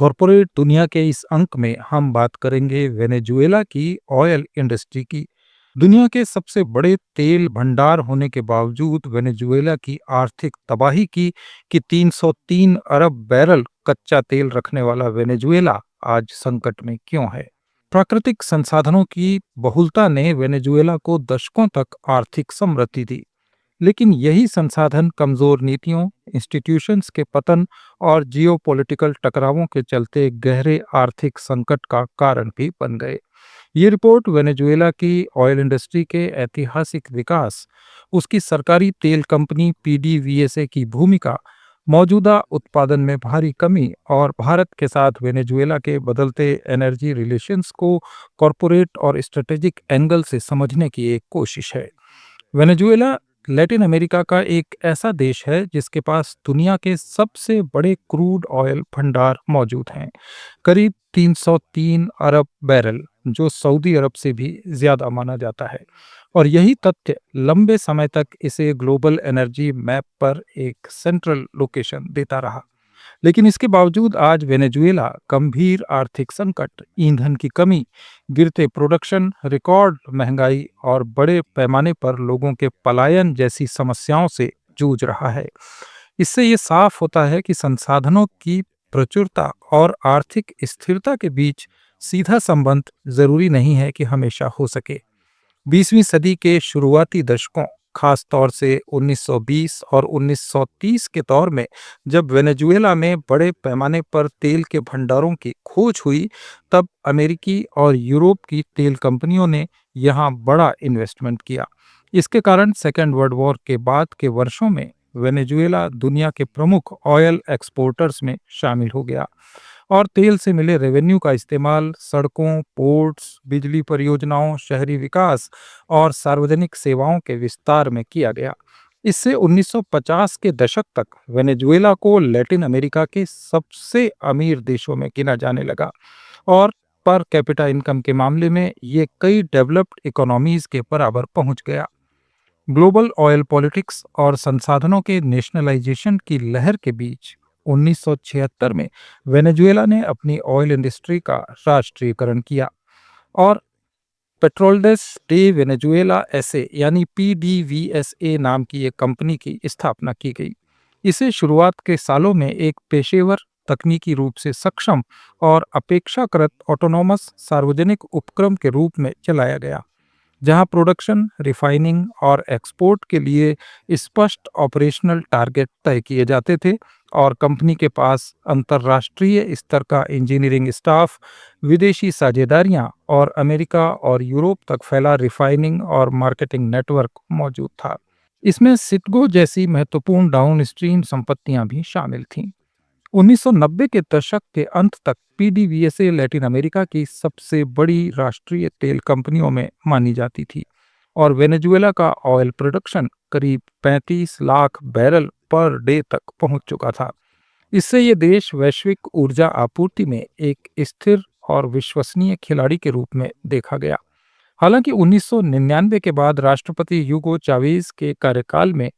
Corporate दुनिया के इस अंक में हम बात करेंगे वेनेजुएला की ऑयल इंडस्ट्री की। दुनिया के सबसे बड़े तेल भंडार होने के बावजूद वेनेजुएला की आर्थिक तबाही की कि 303 अरब बैरल कच्चा तेल रखने वाला वेनेजुएला आज संकट में क्यों है। प्राकृतिक संसाधनों की बहुलता ने वेनेजुएला को दशकों तक आर्थिक समृद्धि दी, लेकिन यही संसाधन कमजोर नीतियों, इंस्टीट्यूशंस के पतन और जियोपॉलिटिकल टकरावों के चलते गहरे आर्थिक संकट का कारण भी बन गए। ये रिपोर्ट वेनेजुएला की ऑयल इंडस्ट्री के ऐतिहासिक विकास, उसकी सरकारी तेल कंपनी पीडीवीएसए की भूमिका, मौजूदा उत्पादन में भारी कमी और भारत के साथ वेनेजुएला के बदलते एनर्जी रिलेशंस को कॉरपोरेट और स्ट्रेटेजिक एंगल से समझने की एक कोशिश है। वेनेजुएला लैटिन अमेरिका का एक ऐसा देश है जिसके पास दुनिया के सबसे बड़े क्रूड ऑयल भंडार मौजूद हैं, करीब 303 अरब बैरल, जो सऊदी अरब से भी ज्यादा माना जाता है। और यही तथ्य लंबे समय तक इसे ग्लोबल एनर्जी मैप पर एक सेंट्रल लोकेशन देता रहा। लेकिन इसके बावजूद आज वेनेजुएला गंभीर आर्थिक संकट, ईंधन की कमी, गिरते प्रोडक्शन, रिकॉर्ड महंगाई और बड़े पैमाने पर लोगों के पलायन जैसी समस्याओं से जूझ रहा है। इससे ये साफ होता है कि संसाधनों की प्रचुरता और आर्थिक स्थिरता के बीच सीधा संबंध जरूरी नहीं है कि हमेशा हो सके। 20वीं सदी के शुरुआती दशकों, खास तौर से 1920 और 1930 के दौर में, जब वेनेजुएला में बड़े पैमाने पर तेल के भंडारों की खोज हुई, तब अमेरिकी और यूरोप की तेल कंपनियों ने यहाँ बड़ा इन्वेस्टमेंट किया। इसके कारण सेकेंड वर्ल्ड वॉर के बाद के वर्षों में वेनेजुएला दुनिया के प्रमुख ऑयल एक्सपोर्टर्स में शामिल हो गया और तेल से मिले रेवेन्यू का इस्तेमाल सड़कों, पोर्ट्स, बिजली परियोजनाओं, शहरी विकास और सार्वजनिक सेवाओं के विस्तार में किया गया। इससे 1950 के दशक तक वेनेजुएला को लैटिन अमेरिका के सबसे अमीर देशों में गिना जाने लगा और पर कैपिटा इनकम के मामले में ये कई डेवलप्ड इकोनॉमीज के बराबर पहुंच गया। ग्लोबल ऑयल पॉलिटिक्स और संसाधनों के नेशनलाइजेशन की लहर के बीच 1976 में वेनेजुएला ने अपनी ऑयल इंडस्ट्री का राष्ट्रीयकरण किया और पेट्रोल्डेस डे वेनेजुएला एसए यानी पीडीवीएसए नाम की एक कंपनी की स्थापना की गई। इसे शुरुआत के सालों में एक पेशेवर, तकनीकी रूप से सक्षम और अपेक्षाकृत ऑटोनोमस सार्वजनिक उपक्रम के रूप में चलाया गया, जहां प्रोडक्शन, रिफाइनिंग और एक्सपोर्ट के लिए स्पष्ट ऑपरेशनल टारगेट तय किए जाते थे और कंपनी के पास अंतर्राष्ट्रीय स्तर का इंजीनियरिंग स्टाफ, विदेशी साझेदारियां और अमेरिका और यूरोप तक फैला रिफाइनिंग और मार्केटिंग नेटवर्क मौजूद था। इसमें सिटगो जैसी महत्वपूर्ण डाउनस्ट्रीम संपत्तियां भी शामिल थीं। 1990 के दशक के अंत तक पीडीवीएसए लैटिन अमेरिका की सबसे बड़ी राष्ट्रीय तेल कंपनियों में मानी जाती थी और वेनेजुएला का ऑयल प्रोडक्शन करीब 35 लाख बैरल पर डे तक पहुंच चुका था। इससे ये देश वैश्विक ऊर्जा आपूर्ति में एक स्थिर और विश्वसनीय खिलाड़ी के रूप में देखा गया। हालांकि 1999 के बाद राष्ट्रपति यूगो चावेज के कार्यकाल में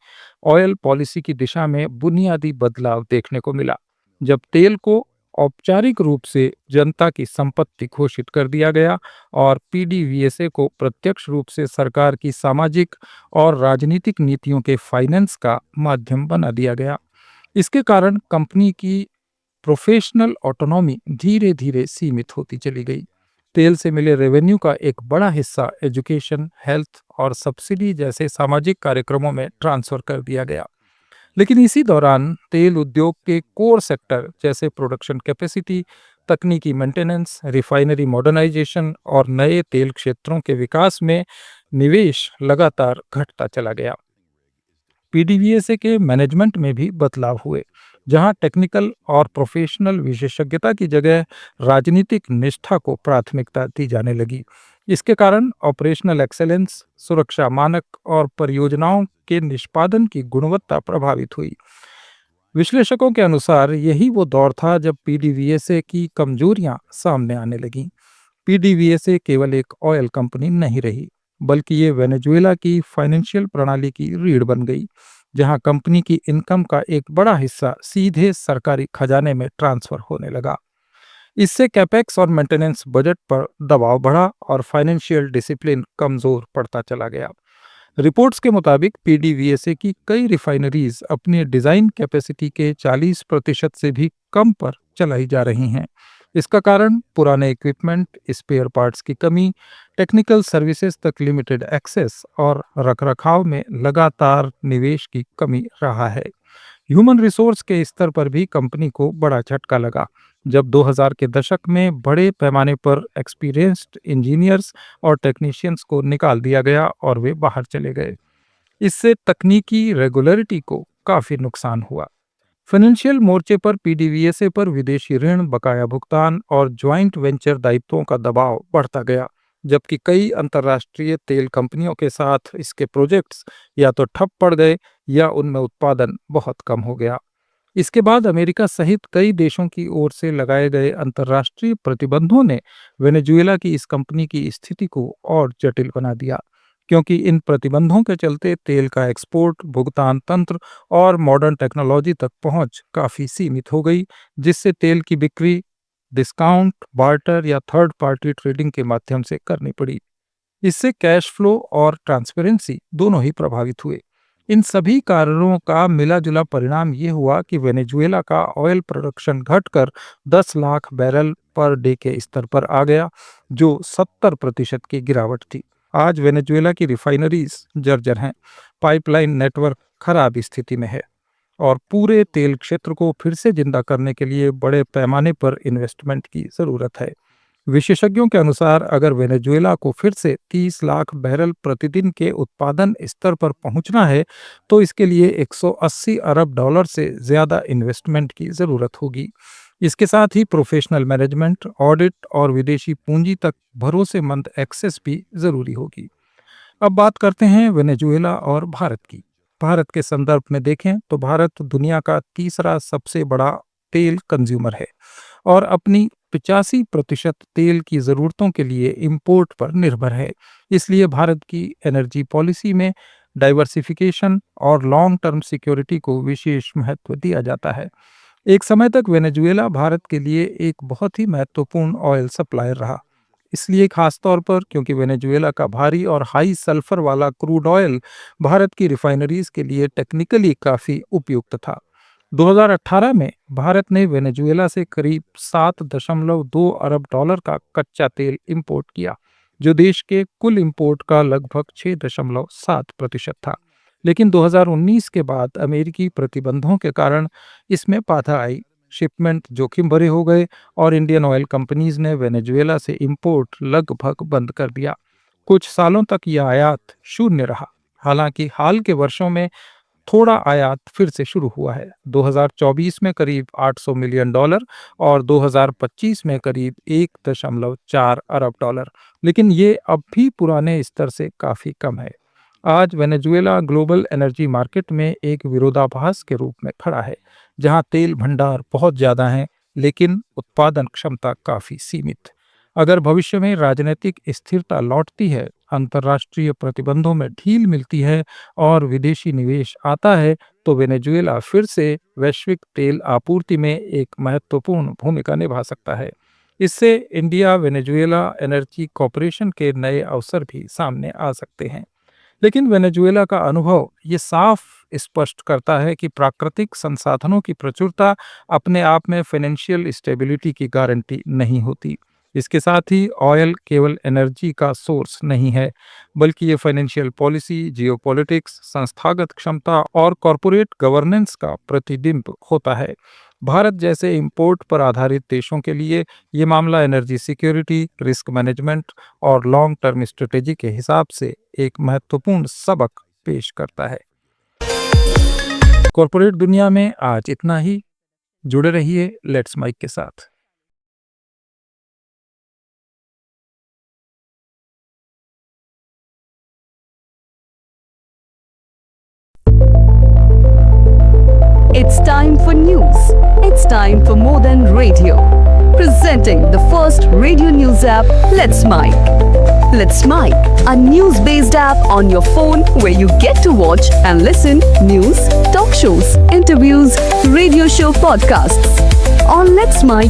ऑयल पॉलिसी की दिशा में बुनियादी बदलाव देखने को मिला, जब तेल को औपचारिक रूप से जनता की संपत्ति घोषित कर दिया गया और पीडीवीएसए को प्रत्यक्ष रूप से सरकार की सामाजिक और राजनीतिक नीतियों के फाइनेंस का माध्यम बना दिया गया। इसके कारण कंपनी की प्रोफेशनल ऑटोनॉमी धीरे धीरे सीमित होती चली गई। तेल से मिले रेवेन्यू का एक बड़ा हिस्सा एजुकेशन, हेल्थ और सब्सिडी जैसे सामाजिक कार्यक्रमों में ट्रांसफर कर दिया गया। लेकिन इसी दौरान तेल उद्योग के कोर सेक्टर जैसे प्रोडक्शन कैपेसिटी, तकनीकी मेंटेनेंस, रिफाइनरी मॉडर्नाइजेशन और नए तेल क्षेत्रों के विकास में निवेश लगातार घटता चला गया। पीडीवीएसए के मैनेजमेंट में भी बदलाव हुए, जहां टेक्निकल और प्रोफेशनल विशेषज्ञता की जगह राजनीतिक निष्ठा को प्राथमिकता दी जाने लगी। इसके कारण ऑपरेशनल एक्सेलेंस, सुरक्षा मानक और परियोजनाओं के निष्पादन की गुणवत्ता प्रभावित हुई। विश्लेषकों के अनुसार यही वो दौर था जब पीडीवीएसए की कमजोरियां सामने आने लगीं। पीडीवीएसए केवल एक ऑयल कंपनी नहीं रही, बल्कि ये वेनेजुएला की फाइनेंशियल प्रणाली की रीढ़ बन गई, जहां कंपनी की इनकम का एक बड़ा हिस्सा सीधे सरकारी खजाने में ट्रांसफर होने लगा। इससे कैपेक्स और मेंटेनेंस बजट पर दबाव बढ़ा और फाइनेंशियल डिसिप्लिन कमजोर पड़ता चला गया। रिपोर्ट्स के मुताबिक पीडीवीएसए की कई रिफाइनरीज अपनी डिजाइन कैपेसिटी के 40% से भी कम पर चलाई जा रही हैं। इसका कारण पुराने इक्विपमेंट, स्पेयर पार्ट्स की कमी, टेक्निकल सर्विसेज तक लिमिटेड एक्सेस और रखरखाव में लगातार निवेश की कमी रहा है। ह्यूमन रिसोर्स के स्तर पर भी कंपनी को बड़ा झटका लगा जब 2000 के दशक में बड़े पैमाने पर एक्सपीरियंस्ड इंजीनियर्स और टेक्नीशियंस को निकाल दिया गया और वे बाहर चले गए। इससे तकनीकी रेगुलरिटी को काफी नुकसान हुआ। फाइनेंशियल मोर्चे पर पीडीवीएसए पर विदेशी ऋण, बकाया भुगतान और ज्वाइंट वेंचर दायित्वों का दबाव बढ़ता गया, जबकि कई अंतर्राष्ट्रीय तेल कंपनियों के साथ इसके प्रोजेक्ट्स या तो ठप पड़ गए या उनमें उत्पादन बहुत कम हो गया। इसके बाद अमेरिका सहित कई देशों की ओर से लगाए गए अंतर्राष्ट्रीय प्रतिबंधों ने वेनेजुएला की इस कंपनी की स्थिति को और जटिल बना दिया, क्योंकि इन प्रतिबंधों के चलते तेल का एक्सपोर्ट, भुगतान तंत्र और मॉडर्न टेक्नोलॉजी तक पहुंच काफी सीमित हो गई, जिससे तेल की बिक्री डिस्काउंट, बार्टर या थर्ड पार्टी ट्रेडिंग के माध्यम से करनी पड़ी। इससे कैश फ्लो और ट्रांसपेरेंसी दोनों ही प्रभावित हुए। इन सभी कारणों का मिला जुला परिणाम ये हुआ कि वेनेजुएला का ऑयल प्रोडक्शन घटकर 10 लाख बैरल पर डे के स्तर पर आ गया, जो 70% की गिरावट थी। आज वेनेजुएला की रिफाइनरीज जर्जर हैं, पाइपलाइन नेटवर्क खराब स्थिति में है और पूरे तेल क्षेत्र को फिर से जिंदा करने के लिए बड़े पैमाने पर इन्वेस्टमेंट की जरूरत है। विशेषज्ञों के अनुसार अगर वेनेजुएला को फिर से 30 लाख बैरल प्रतिदिन के उत्पादन स्तर पर पहुंचना है तो इसके लिए 180 अरब डॉलर से ज्यादा इन्वेस्टमेंट की जरूरत होगी। इसके साथ ही प्रोफेशनल मैनेजमेंट, ऑडिट और विदेशी पूंजी तक भरोसेमंद एक्सेस भी जरूरी होगी। अब बात करते हैं वेनेजुएला और भारत की। भारत के संदर्भ में देखें तो भारत दुनिया का तीसरा सबसे बड़ा तेल कंज्यूमर है और अपनी 85% तेल की जरूरतों के लिए इंपोर्ट पर निर्भर है। इसलिए भारत की एनर्जी पॉलिसी में डाइवर्सिफिकेशन और लॉन्ग टर्म सिक्योरिटी को विशेष महत्व दिया जाता है। एक समय तक वेनेजुएला भारत के लिए एक बहुत ही महत्वपूर्ण ऑयल सप्लायर रहा, इसलिए खास तौर पर क्योंकि वेनेजुएला का भारी और हाई सल्फर वाला क्रूड ऑयल भारत की रिफाइनरीज के लिए टेक्निकली काफी उपयुक्त था। 2018 में भारत ने वेनेजुएला से करीब 7.2 अरब डॉलर का कच्चा तेल इंपोर्ट किया, जो देश के कुल इंपोर्ट का लगभग 6.7% था। लेकिन 2019 के बाद अमेरिकी प्रतिबंधों के कारण इसमें बाधा आई, शिपमेंट जोखिम भरे हो गए और इंडियन ऑयल कंपनीज ने वेनेजुएला से इंपोर्ट लगभग बंद कर दिया। कुछ सालों तक यह आयात शून्य रहा। हालांकि हाल के वर्षों में थोड़ा आयात फिर से शुरू हुआ है। 2024 में करीब 800 मिलियन डॉलर और 2025 में करीब 1.4 अरब डॉलर, लेकिन ये अब भी पुराने स्तर से काफी कम है। आज वेनेजुएला ग्लोबल एनर्जी मार्केट में एक विरोधाभास के रूप में खड़ा है, जहां तेल भंडार बहुत ज्यादा हैं लेकिन उत्पादन क्षमता काफी सीमित। अगर भविष्य में राजनीतिक स्थिरता लौटती है, अंतर्राष्ट्रीय प्रतिबंधों में ढील मिलती है और विदेशी निवेश आता है तो वेनेजुएला फिर से वैश्विक तेल आपूर्ति में एक महत्वपूर्ण भूमिका निभा सकता है। इससे इंडिया वेनेजुएला एनर्जी कॉरपोरेशन के नए अवसर भी सामने आ सकते हैं। लेकिन वेनेजुएला का अनुभव ये साफ स्पष्ट करता है कि प्राकृतिक संसाधनों की प्रचुरता अपने आप में फाइनेंशियल स्टेबिलिटी की गारंटी नहीं होती। इसके साथ ही ऑयल केवल एनर्जी का सोर्स नहीं है, बल्कि ये फाइनेंशियल पॉलिसी, जियोपॉलिटिक्स, संस्थागत क्षमता और कॉरपोरेट गवर्नेंस का प्रतिबिंब होता है। भारत जैसे इंपोर्ट पर आधारित देशों के लिए ये मामला एनर्जी सिक्योरिटी, रिस्क मैनेजमेंट और लॉन्ग टर्म स्ट्रेटेजी के हिसाब से एक महत्वपूर्ण सबक पेश करता है। कॉरपोरेट दुनिया में आज इतना ही। जुड़े रहिए लेट्स माइक के साथ। It's time for news. It's time for more than radio. Presenting the first radio news app, Let's Mic. Let's Mic, a news-based app on your phone where you get to watch and listen news, talk shows, interviews, radio show podcasts. On Let's Mic,